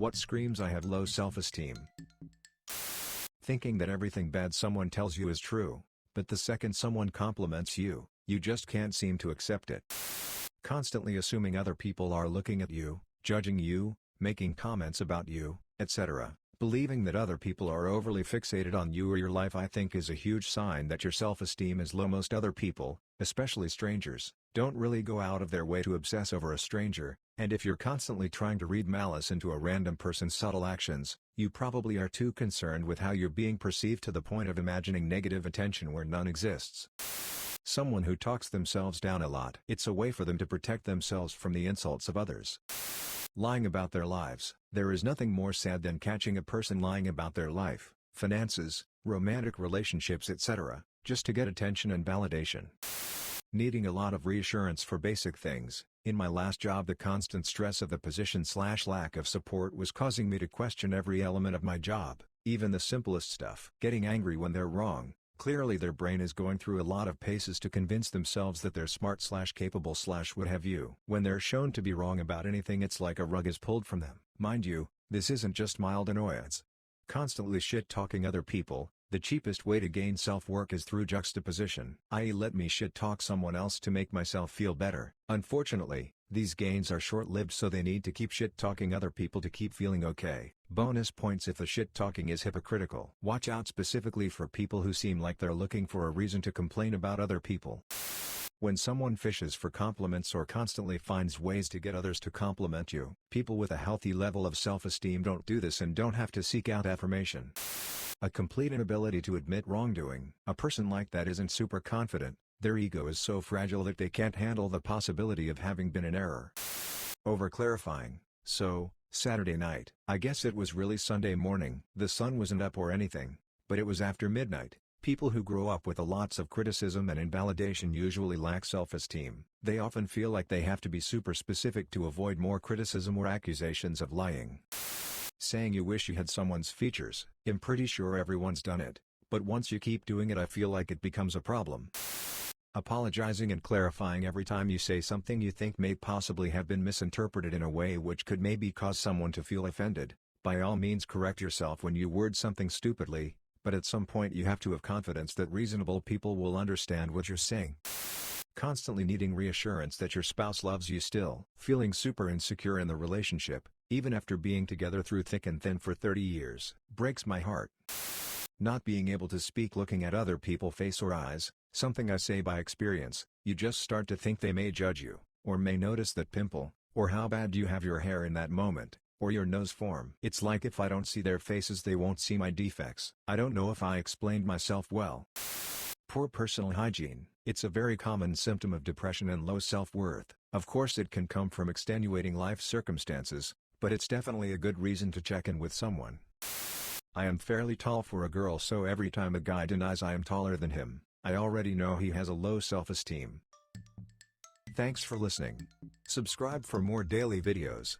What screams I have low self-esteem? Thinking that everything bad someone tells you is true, but the second someone compliments you, you just can't seem to accept it. Constantly assuming other people are looking at you, judging you, making comments about you, etc. Believing that other people are overly fixated on you or your life I think is a huge sign that your self-esteem is low. Most other people, especially strangers, don't really go out of their way to obsess over a stranger, and if you're constantly trying to read malice into a random person's subtle actions, you probably are too concerned with how you're being perceived to the point of imagining negative attention where none exists. Someone who talks themselves down a lot. It's a way for them to protect themselves from the insults of others. Lying about their lives. There is nothing more sad than catching a person lying about their life, finances, romantic relationships etc., just to get attention and validation. Needing a lot of reassurance for basic things. In my last job the constant stress of the position/lack of support was causing me to question every element of my job, even the simplest stuff. Getting angry when they're wrong. Clearly their brain is going through a lot of paces to convince themselves that they're smart/capable/what have you. When they're shown to be wrong about anything it's like a rug is pulled from them. Mind you, this isn't just mild annoyance. Constantly shit-talking other people. The cheapest way to gain self-worth is through juxtaposition, i.e. let me shit-talk someone else to make myself feel better. Unfortunately, these gains are short-lived so they need to keep shit-talking other people to keep feeling okay. Bonus points if the shit-talking is hypocritical. Watch out specifically for people who seem like they're looking for a reason to complain about other people. When someone fishes for compliments or constantly finds ways to get others to compliment you. People with a healthy level of self-esteem don't do this and don't have to seek out affirmation. A complete inability to admit wrongdoing. A person like that isn't super confident, their ego is so fragile that they can't handle the possibility of having been in error. Over-clarifying. So, Saturday night. I guess it was really Sunday morning. The sun wasn't up or anything, but it was after midnight. People who grow up with lots of criticism and invalidation usually lack self-esteem. They often feel like they have to be super specific to avoid more criticism or accusations of lying. Saying you wish you had someone's features. I'm pretty sure everyone's done it, but once you keep doing it I feel like it becomes a problem. Apologizing and clarifying every time you say something you think may possibly have been misinterpreted in a way which could maybe cause someone to feel offended. By all means correct yourself when you word something stupidly, but at some point you have to have confidence that reasonable people will understand what you're saying. Constantly needing reassurance that your spouse loves you still. Feeling super insecure in the relationship, even after being together through thick and thin for 30 years. Breaks my heart. Not being able to speak looking at other people's face or eyes, something I say by experience. You just start to think they may judge you, or may notice that pimple, or how bad you have your hair in that moment, or your nose form. It's like if I don't see their faces they won't see my defects. I don't know if I explained myself well. Poor personal hygiene. It's a very common symptom of depression and low self-worth. Of course it can come from extenuating life circumstances, but it's definitely a good reason to check in with someone. I am fairly tall for a girl, so every time a guy denies I am taller than him, I already know he has a low self-esteem. Thanks for listening. Subscribe for more daily videos.